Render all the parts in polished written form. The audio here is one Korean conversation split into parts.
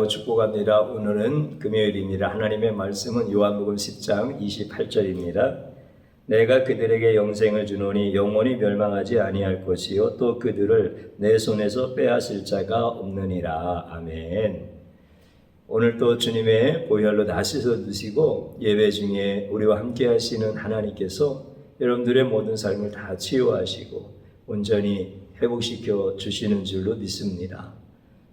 환영하고 축복합니다. 오늘은 금요일입니다. 하나님의 말씀은 요한복음 10장 28절입니다. 내가 그들에게 영생을 주노니 영원히 멸망하지 아니할 것이요 또 그들을 내 손에서 빼앗을 자가 없느니라. 아멘. 오늘 또 주님의 보혈로 다 씻어 주시고 예배 중에 우리와 함께 하시는 하나님께서 여러분들의 모든 삶을 다 치유하시고 온전히 회복시켜 주시는 줄로 믿습니다.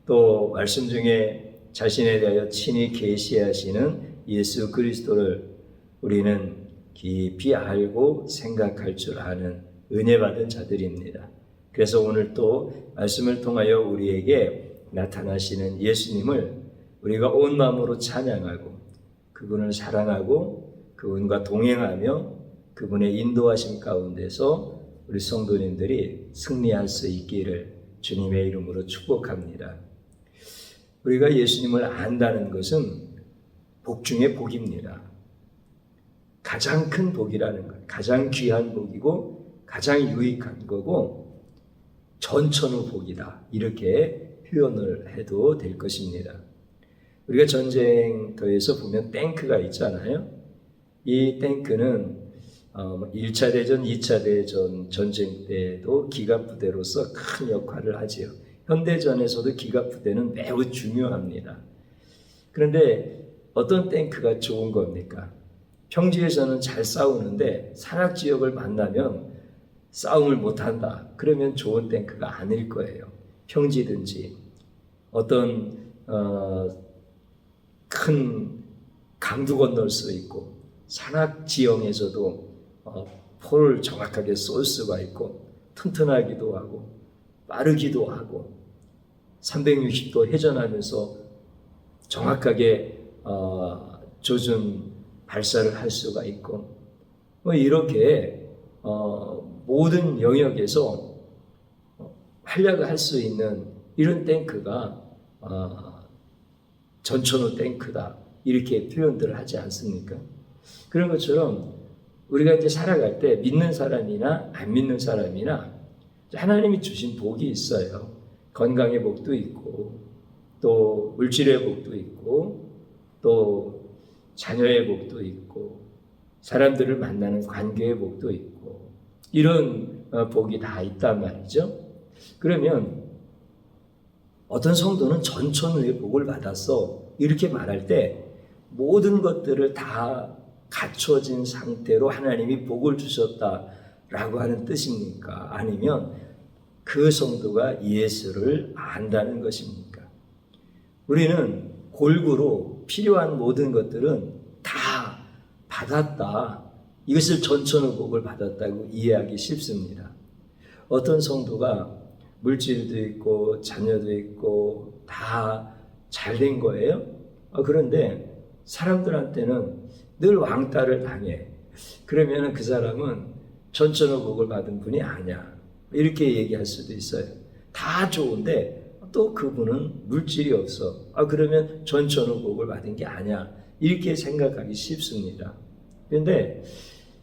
또 말씀 중에 자신에 대하여 친히 계시하시는 예수 그리스도를 우리는 깊이 알고 생각할 줄 아는 은혜 받은 자들입니다. 그래서 오늘 또 말씀을 통하여 우리에게 나타나시는 예수님을 우리가 온 마음으로 찬양하고 그분을 사랑하고 그분과 동행하며 그분의 인도하심 가운데서 우리 성도님들이 승리할 수 있기를 주님의 이름으로 축복합니다. 우리가 예수님을 안다는 것은 복 중에 복입니다. 가장 큰 복이라는 것, 가장 귀한 복이고 가장 유익한 거고 전천후 복이다. 이렇게 표현을 해도 될 것입니다. 우리가 전쟁터에서 보면 탱크가 있잖아요. 이 탱크는 1차 대전, 2차 대전 전쟁 때도 기갑부대로서 큰 역할을 하지요. 현대전에서도 기갑부대는 매우 중요합니다. 그런데 어떤 탱크가 좋은 겁니까? 평지에서는 잘 싸우는데 산악지역을 만나면 싸움을 못한다. 그러면 좋은 탱크가 아닐 거예요. 평지든지 어떤 큰 강도 건널 수 있고 산악지형에서도 포를 정확하게 쏠 수가 있고 튼튼하기도 하고 빠르기도 하고 360도 회전하면서 정확하게 조준 발사를 할 수가 있고 이렇게 모든 영역에서 활약을 할 수 있는 이런 탱크가 전천후 탱크다 이렇게 표현들을 하지 않습니까? 그런 것처럼 우리가 이제 살아갈 때 믿는 사람이나 안 믿는 사람이나 하나님이 주신 복이 있어요. 건강의 복도 있고 또 물질의 복도 있고 또 자녀의 복도 있고 사람들을 만나는 관계의 복도 있고 이런 복이 다 있단 말이죠. 그러면 어떤 성도는 전천후의 복을 받았어 이렇게 말할 때 모든 것들을 다 갖춰진 상태로 하나님이 복을 주셨다라고 하는 뜻입니까? 아니면 그 성도가 예수를 안다는 것입니까? 우리는 골고루 필요한 모든 것들은 다 받았다. 이것을 전천후 복을 받았다고 이해하기 쉽습니다. 어떤 성도가 물질도 있고 자녀도 있고 다 잘 된 거예요. 그런데 사람들한테는 늘 왕따를 당해. 그러면 그 사람은 전천후 복을 받은 분이 아니야. 이렇게 얘기할 수도 있어요. 다 좋은데 또 그분은 물질이 없어. 그러면 전천후 복을 받은 게 아니야. 이렇게 생각하기 쉽습니다. 그런데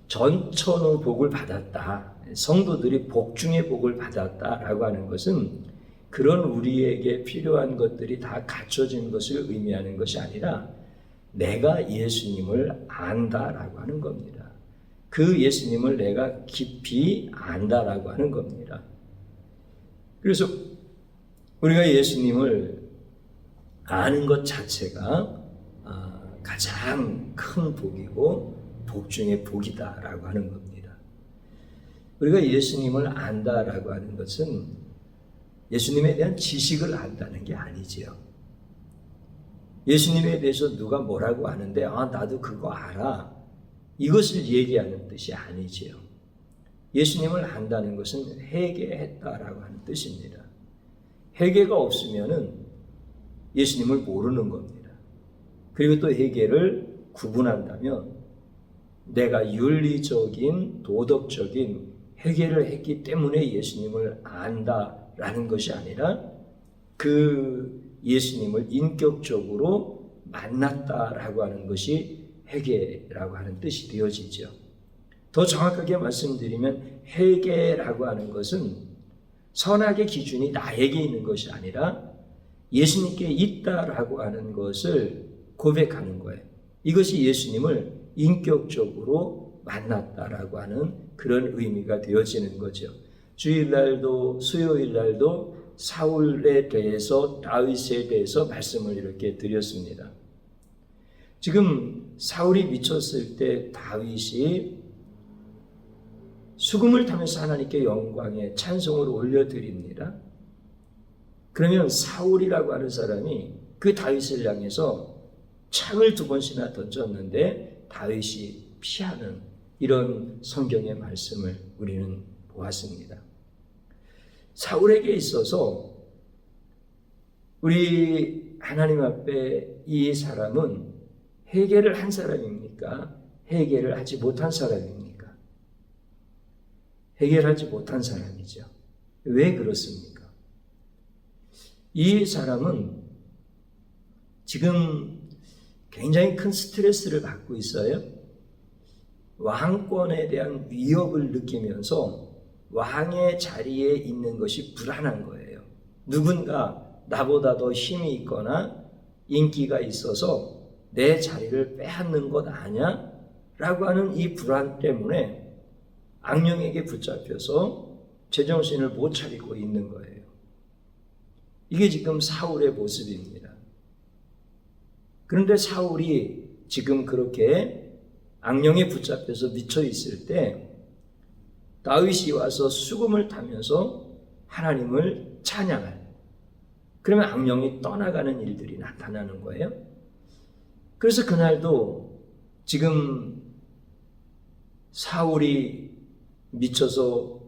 전천후 복을 받았다. 성도들이 복 중에 복을 받았다라고 하는 것은 그런 우리에게 필요한 것들이 다 갖춰진 것을 의미하는 것이 아니라 내가 예수님을 안다라고 하는 겁니다. 그 예수님을 내가 깊이 안다라고 하는 겁니다. 그래서 우리가 예수님을 아는 것 자체가 가장 큰 복이고 복 중에 복이다라고 하는 겁니다. 우리가 예수님을 안다라고 하는 것은 예수님에 대한 지식을 안다는 게 아니지요. 예수님에 대해서 누가 뭐라고 하는데 나도 그거 알아. 이것을 얘기하는 뜻이 아니지요. 예수님을 안다는 것은 회개했다라고 하는 뜻입니다. 회개가 없으면은 예수님을 모르는 겁니다. 그리고 또 회개를 구분한다면 내가 윤리적인 도덕적인 회개를 했기 때문에 예수님을 안다라는 것이 아니라 그 예수님을 인격적으로 만났다라고 하는 것이 회개라고 하는 뜻이 되어지죠. 더 정확하게 말씀드리면 회개라고 하는 것은 선악의 기준이 나에게 있는 것이 아니라 예수님께 있다라고 하는 것을 고백하는 거예요. 이것이 예수님을 인격적으로 만났다라고 하는 그런 의미가 되어지는 거죠. 주일날도 수요일날도 사울에 대해서 다윗에 대해서 말씀을 이렇게 드렸습니다. 지금 사울이 미쳤을 때 다윗이 수금을 타면서 하나님께 영광의 찬송을 올려드립니다. 그러면 사울이라고 하는 사람이 그 다윗을 향해서 창을 2번씩이나 던졌는데 다윗이 피하는 이런 성경의 말씀을 우리는 보았습니다. 사울에게 있어서 우리 하나님 앞에 이 사람은 회개를 한 사람입니까? 회개를 하지 못한 사람입니까? 해결하지 못한 사람이죠. 왜 그렇습니까? 이 사람은 지금 굉장히 큰 스트레스를 받고 있어요. 왕권에 대한 위협을 느끼면서 왕의 자리에 있는 것이 불안한 거예요. 누군가 나보다 더 힘이 있거나 인기가 있어서 내 자리를 빼앗는 것 아니야? 라고 하는 이 불안 때문에 악령에게 붙잡혀서 제정신을 못 차리고 있는 거예요. 이게 지금 사울의 모습입니다. 그런데 사울이 지금 그렇게 악령에 붙잡혀서 미쳐 있을 때 다윗이 와서 수금을 타면서 하나님을 찬양할, 그러면 악령이 떠나가는 일들이 나타나는 거예요. 그래서 그날도 지금 사울이 미쳐서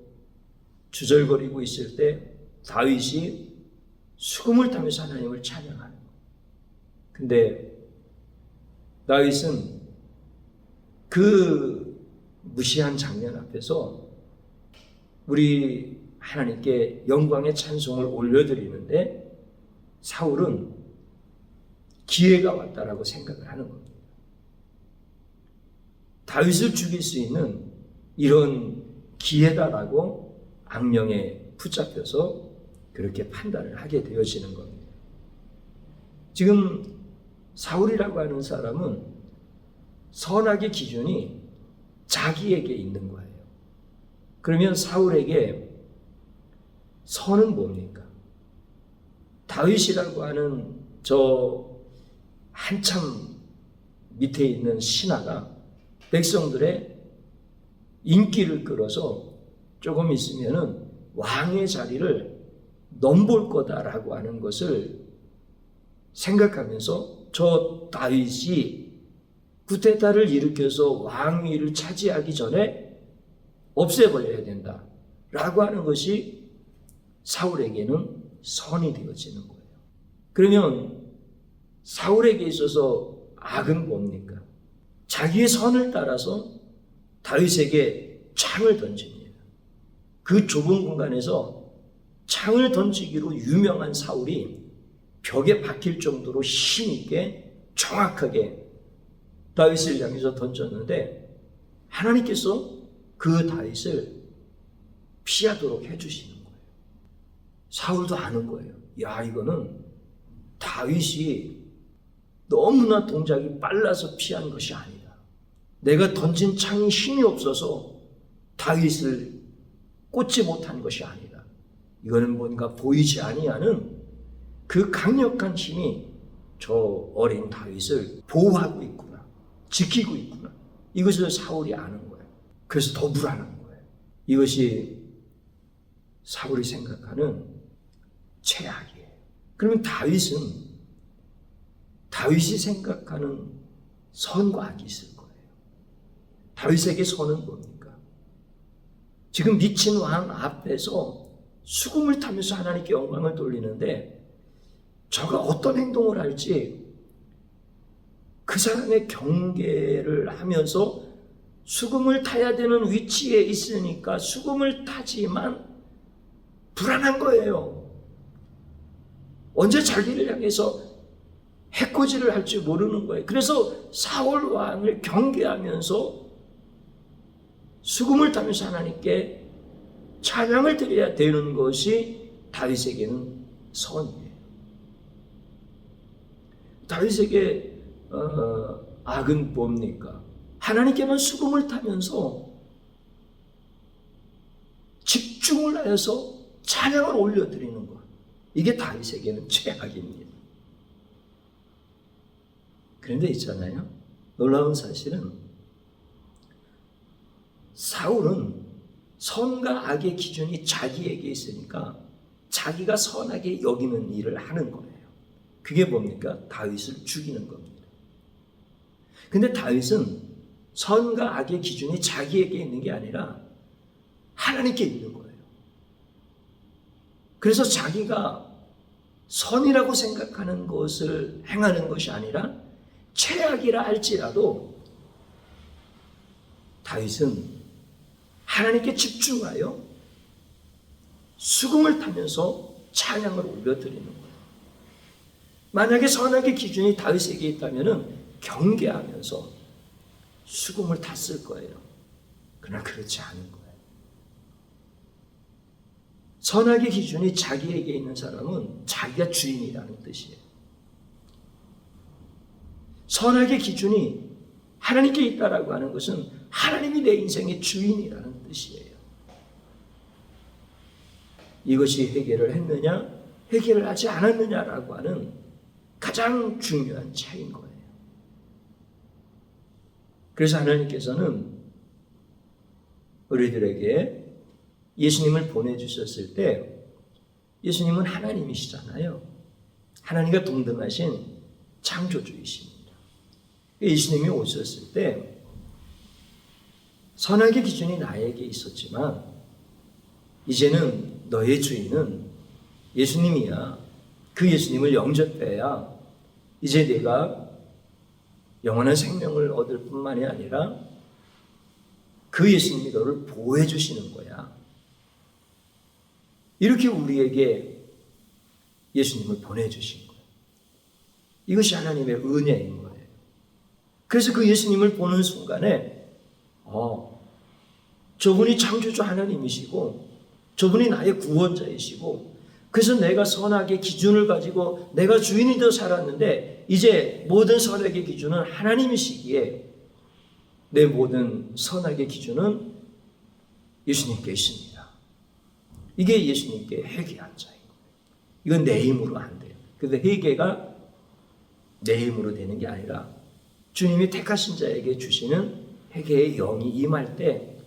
주절거리고 있을 때 다윗이 수금을 타면서 하나님을 찬양하는 거예요. 근데 다윗은 그 무시한 장면 앞에서 우리 하나님께 영광의 찬송을 올려드리는데 사울은 기회가 왔다라고 생각을 하는 겁니다. 다윗을 죽일 수 있는 이런 기회다라고 악령에 붙잡혀서 그렇게 판단을 하게 되어지는 겁니다. 지금 사울이라고 하는 사람은 선악의 기준이 자기에게 있는 거예요. 그러면 사울에게 선은 뭡니까? 다윗이라고 하는 저 한참 밑에 있는 신하가 백성들의 인기를 끌어서 조금 있으면은 왕의 자리를 넘볼 거다라고 하는 것을 생각하면서 저 다윗이 쿠데타를 일으켜서 왕위를 차지하기 전에 없애버려야 된다라고 하는 것이 사울에게는 선이 되어지는 거예요. 그러면 사울에게 있어서 악은 뭡니까? 자기의 선을 따라서 다윗에게 창을 던집니다. 그 좁은 공간에서 창을 던지기로 유명한 사울이 벽에 박힐 정도로 힘있게 정확하게 다윗을 향해서 던졌는데 하나님께서 그 다윗을 피하도록 해주시는 거예요. 사울도 아는 거예요. 야, 이거는 다윗이 너무나 동작이 빨라서 피한 것이 아니다. 내가 던진 창이 힘이 없어서 다윗을 꽂지 못한 것이 아니다. 이거는 뭔가 보이지 아니하는 그 강력한 힘이 저 어린 다윗을 보호하고 있구나, 지키고 있구나. 이것을 사울이 아는 거예요. 그래서 더 불안한 거예요. 이것이 사울이 생각하는 최악이에요. 그러면 다윗이 생각하는 선과 악이 있을 거예요. 다윗에게 선은 뭡니까? 지금 미친 왕 앞에서 수금을 타면서 하나님께 영광을 돌리는데 저가 어떤 행동을 할지 그 사람의 경계를 하면서 수금을 타야 되는 위치에 있으니까 수금을 타지만 불안한 거예요. 언제 자기를 향해서 해코지를 할지 모르는 거예요. 그래서 사울 왕을 경계하면서 수금을 타면서 하나님께 찬양을 드려야 되는 것이 다윗에게는 선이에요. 다윗에게 악은 뭡니까? 하나님께만 수금을 타면서 집중을 하여서 찬양을 올려드리는 것. 이게 다윗에게는 최악입니다. 그런데 있잖아요. 놀라운 사실은 사울은 선과 악의 기준이 자기에게 있으니까 자기가 선하게 여기는 일을 하는 거예요. 그게 뭡니까? 다윗을 죽이는 겁니다. 근데 다윗은 선과 악의 기준이 자기에게 있는 게 아니라 하나님께 있는 거예요. 그래서 자기가 선이라고 생각하는 것을 행하는 것이 아니라 최악이라 할지라도 다윗은 하나님께 집중하여 수금을 타면서 찬양을 올려드리는 거예요. 만약에 선악의 기준이 다윗에게 있다면 경계하면서 수금을 탔을 거예요. 그러나 그렇지 않은 거예요. 선악의 기준이 자기에게 있는 사람은 자기가 주인이라는 뜻이에요. 선악의 기준이 하나님께 있다라고 하는 것은 하나님이 내 인생의 주인이라는 뜻이에요. 이것이 해결을 했느냐, 해결을 하지 않았느냐라고 하는 가장 중요한 차이인 거예요. 그래서 하나님께서는 우리들에게 예수님을 보내주셨을 때 예수님은 하나님이시잖아요. 하나님과 동등하신 창조주이십니다. 예수님이 오셨을 때 선악의 기준이 나에게 있었지만 이제는 너의 주인은 예수님이야. 그 예수님을 영접해야 이제 내가 영원한 생명을 얻을 뿐만이 아니라 그 예수님이 너를 보호해 주시는 거야. 이렇게 우리에게 예수님을 보내주신 거예요. 이것이 하나님의 은혜인 거예요. 그래서 그 예수님을 보는 순간에 저분이 창조주 하나님이시고 저분이 나의 구원자이시고 그래서 내가 선악의 기준을 가지고 내가 주인이 되어 살았는데 이제 모든 선악의 기준은 하나님이시기에 내 모든 선악의 기준은 예수님께 있습니다. 이게 예수님께 회개한 자예요. 이건 내 힘으로 안 돼요. 그런데 회개가 내 힘으로 되는 게 아니라 주님이 택하신 자에게 주시는 회개의 영이 임할 때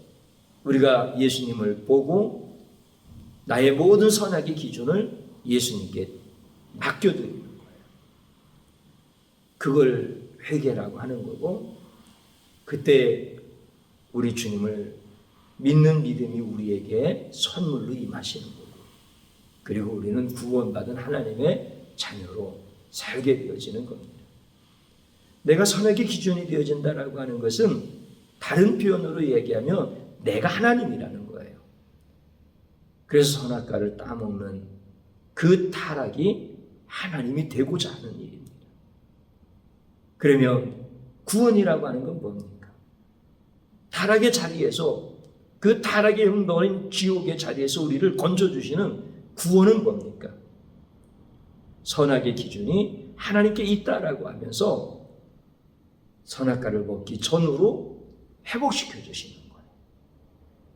우리가 예수님을 보고 나의 모든 선악의 기준을 예수님께 맡겨드리는 거예요. 그걸 회개라고 하는 거고 그때 우리 주님을 믿는 믿음이 우리에게 선물로 임하시는 거고 그리고 우리는 구원받은 하나님의 자녀로 살게 되어지는 겁니다. 내가 선악의 기준이 되어진다라고 하는 것은 다른 표현으로 얘기하면 내가 하나님이라는 거예요. 그래서 선악과를 따먹는 그 타락이 하나님이 되고자 하는 일입니다. 그러면 구원이라고 하는 건 뭡니까? 타락의 자리에서 그 타락의 형벌인 지옥의 자리에서 우리를 건져주시는 구원은 뭡니까? 선악의 기준이 하나님께 있다라고 하면서 선악과를 먹기 전으로 회복시켜 주시는 거예요.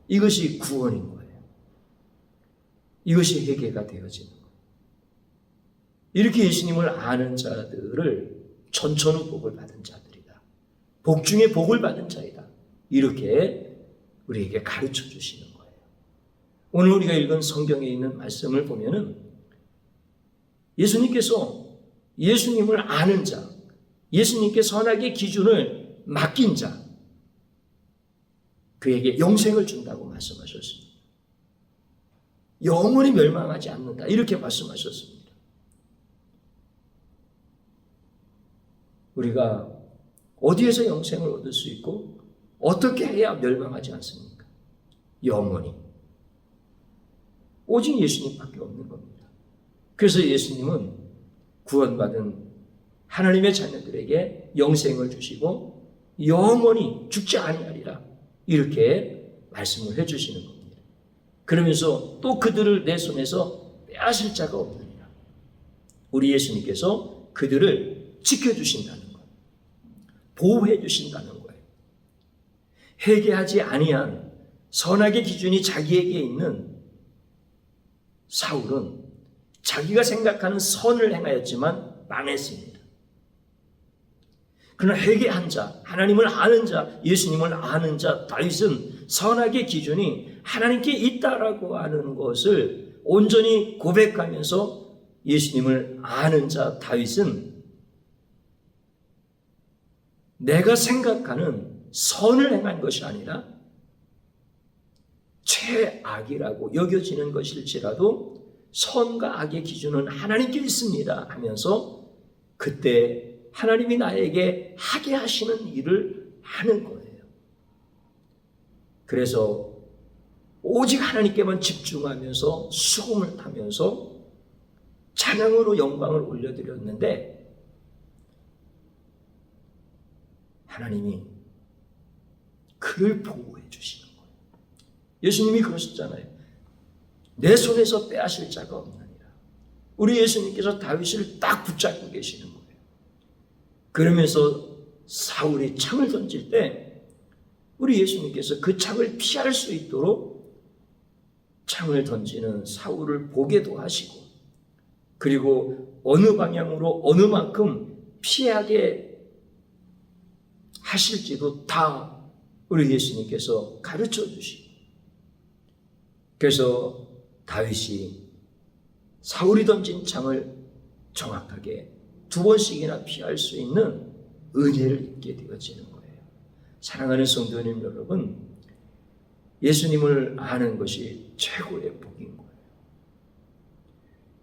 이것이 구원인 거예요. 이것이 회개가 되어지는 거예요. 이렇게 예수님을 아는 자들을 천천후 복을 받은 자들이다. 복 중에 복을 받은 자이다. 이렇게 우리에게 가르쳐 주시는 거예요. 오늘 우리가 읽은 성경에 있는 말씀을 보면은 예수님께서 예수님을 아는 자, 예수님께 선악의 기준을 맡긴 자, 그에게 영생을 준다고 말씀하셨습니다. 영원히 멸망하지 않는다. 이렇게 말씀하셨습니다. 우리가 어디에서 영생을 얻을 수 있고 어떻게 해야 멸망하지 않습니까? 영원히. 오직 예수님밖에 없는 겁니다. 그래서 예수님은 구원받은 하나님의 자녀들에게 영생을 주시고 영원히 죽지 아니하리라 이렇게 말씀을 해주시는 겁니다. 그러면서 또 그들을 내 손에서 빼앗을 자가 없느니라. 우리 예수님께서 그들을 지켜주신다는 거예요. 보호해 주신다는 거예요. 회개하지 아니한 선악의 기준이 자기에게 있는 사울은 자기가 생각하는 선을 행하였지만 망했습니다. 그러나 회개한 자, 하나님을 아는 자, 예수님을 아는 자 다윗은 선악의 기준이 하나님께 있다라고 하는 것을 온전히 고백하면서 예수님을 아는 자 다윗은 내가 생각하는 선을 행한 것이 아니라 최악이라고 여겨지는 것일지라도 선과 악의 기준은 하나님께 있습니다 하면서 그때 하나님이 나에게 하게 하시는 일을 하는 거예요. 그래서 오직 하나님께만 집중하면서 수금을 타면서 찬양으로 영광을 올려드렸는데 하나님이 그를 보호해 주시는 거예요. 예수님이 그러셨잖아요. 내 손에서 빼앗을 자가 없느니라. 우리 예수님께서 다윗을 딱 붙잡고 계시는 거예요. 그러면서 사울이 창을 던질 때 우리 예수님께서 그 창을 피할 수 있도록 창을 던지는 사울을 보게도 하시고 그리고 어느 방향으로 어느 만큼 피하게 하실지도 다 우리 예수님께서 가르쳐 주시고 그래서 다윗이 사울이 던진 창을 정확하게 2번씩이나 피할 수 있는 은혜를 입게 되어지는 거예요. 사랑하는 성도님 여러분, 예수님을 아는 것이 최고의 복인 거예요.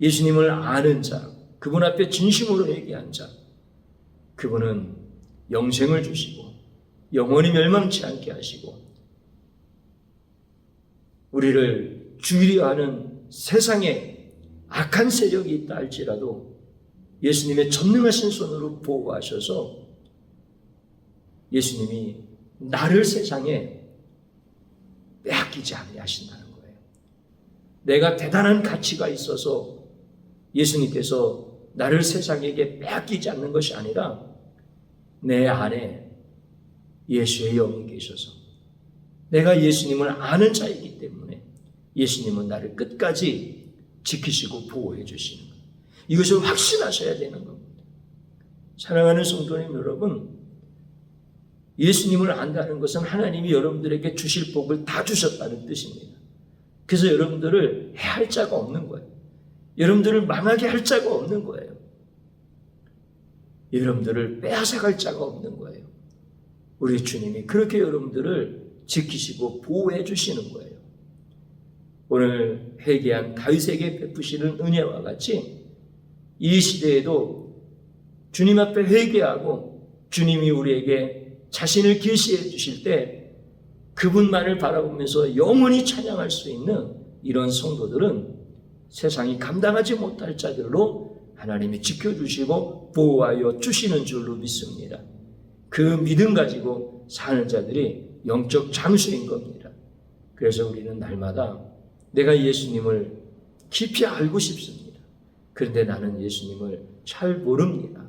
예수님을 아는 자, 그분 앞에 진심으로 회개한 자, 그분은 영생을 주시고 영원히 멸망치 않게 하시고 우리를 죽이려 하는 세상에 악한 세력이 있다 할지라도 예수님의 전능하신 손으로 보호하셔서 예수님이 나를 세상에 빼앗기지 않게 하신다는 거예요. 내가 대단한 가치가 있어서 예수님께서 나를 세상에게 빼앗기지 않는 것이 아니라 내 안에 예수의 영이 계셔서 내가 예수님을 아는 자이기 때문에 예수님은 나를 끝까지 지키시고 보호해 주시는 거예요. 이것을 확신하셔야 되는 겁니다. 사랑하는 성도님 여러분, 예수님을 안다는 것은 하나님이 여러분들에게 주실 복을 다 주셨다는 뜻입니다. 그래서 여러분들을 해할 자가 없는 거예요. 여러분들을 망하게 할 자가 없는 거예요. 여러분들을 빼앗아갈 자가 없는 거예요. 우리 주님이 그렇게 여러분들을 지키시고 보호해 주시는 거예요. 오늘 회개한 다윗에게 베푸시는 은혜와 같이 이 시대에도 주님 앞에 회개하고 주님이 우리에게 자신을 계시해 주실 때 그분만을 바라보면서 영원히 찬양할 수 있는 이런 성도들은 세상이 감당하지 못할 자들로 하나님이 지켜주시고 보호하여 주시는 줄로 믿습니다. 그 믿음 가지고 사는 자들이 영적 장수인 겁니다. 그래서 우리는 날마다 내가 예수님을 깊이 알고 싶습니다. 그런데 나는 예수님을 잘 모릅니다.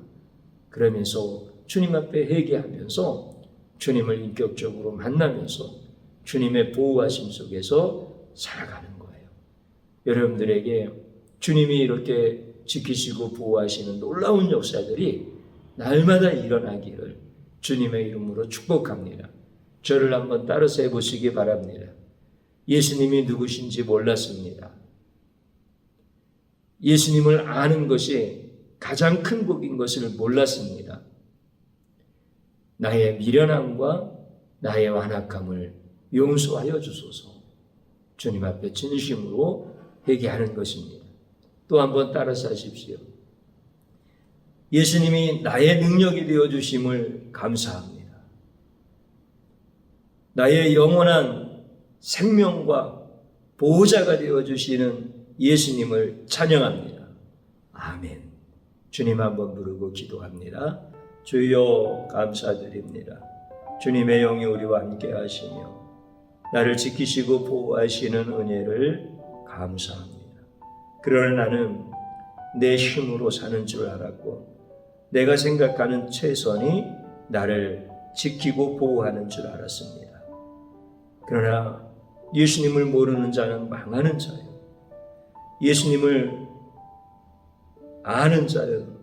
그러면서 주님 앞에 회개하면서 주님을 인격적으로 만나면서 주님의 보호하심 속에서 살아가는 거예요. 여러분들에게 주님이 이렇게 지키시고 보호하시는 놀라운 역사들이 날마다 일어나기를 주님의 이름으로 축복합니다. 저를 한번 따라서 해보시기 바랍니다. 예수님이 누구신지 몰랐습니다. 예수님을 아는 것이 가장 큰 복인 것을 몰랐습니다. 나의 미련함과 나의 완악함을 용서하여 주소서. 주님 앞에 진심으로 회개하는 것입니다. 또 한번 따라서 하십시오. 예수님이 나의 능력이 되어주심을 감사합니다. 나의 영원한 생명과 보호자가 되어주시는 예수님을 찬양합니다. 아멘. 주님 한번 부르고 기도합니다. 주여 감사드립니다. 주님의 영이 우리와 함께 하시며 나를 지키시고 보호하시는 은혜를 감사합니다. 그러나 나는 내 힘으로 사는 줄 알았고 내가 생각하는 최선이 나를 지키고 보호하는 줄 알았습니다. 그러나 예수님을 모르는 자는 망하는 자예요. 예수님을 아는 자는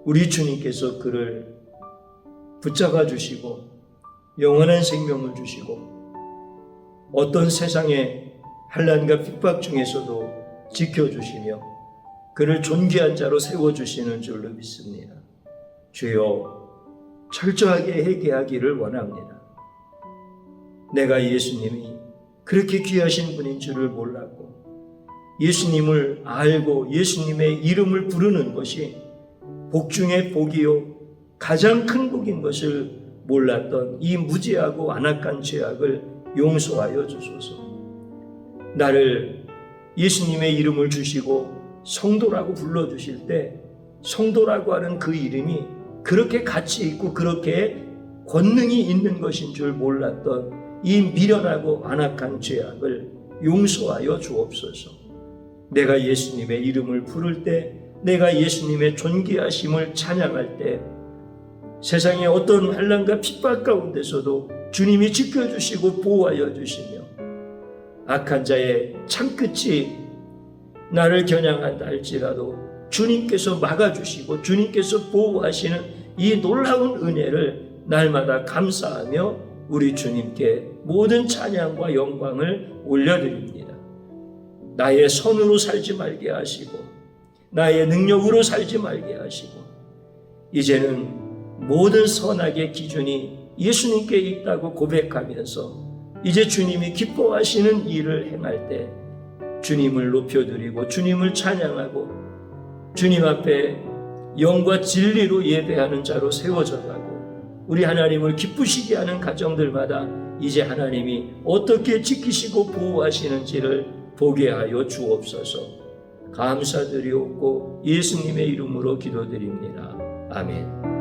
우리 주님께서 그를 붙잡아 주시고 영원한 생명을 주시고 어떤 세상의 환난과 핍박 중에서도 지켜주시며 그를 존귀한 자로 세워주시는 줄로 믿습니다. 주여, 철저하게 회개하기를 원합니다. 내가 예수님이 그렇게 귀하신 분인 줄을 몰랐고 예수님을 알고 예수님의 이름을 부르는 것이 복 중에 복이요 가장 큰 복인 것을 몰랐던 이 무지하고 안악한 죄악을 용서하여 주소서. 나를 예수님의 이름을 주시고 성도라고 불러주실 때 성도라고 하는 그 이름이 그렇게 가치 있고 그렇게 권능이 있는 것인 줄 몰랐던 이 미련하고 안악한 죄악을 용서하여 주옵소서. 내가 예수님의 이름을 부를 때, 내가 예수님의 존귀하심을 찬양할 때 세상의 어떤 환난과 핍박 가운데서도 주님이 지켜주시고 보호하여 주시며 악한 자의 창끝이 나를 겨냥한다 할지라도 주님께서 막아주시고 주님께서 보호하시는 이 놀라운 은혜를 날마다 감사하며 우리 주님께 모든 찬양과 영광을 올려드립니다. 나의 선으로 살지 말게 하시고 나의 능력으로 살지 말게 하시고 이제는 모든 선악의 기준이 예수님께 있다고 고백하면서 이제 주님이 기뻐하시는 일을 행할 때 주님을 높여드리고 주님을 찬양하고 주님 앞에 영과 진리로 예배하는 자로 세워져 가고 우리 하나님을 기쁘시게 하는 가정들마다 이제 하나님이 어떻게 지키시고 보호하시는지를 보게 하여 주옵소서. 감사드리옵고 예수님의 이름으로 기도드립니다. 아멘.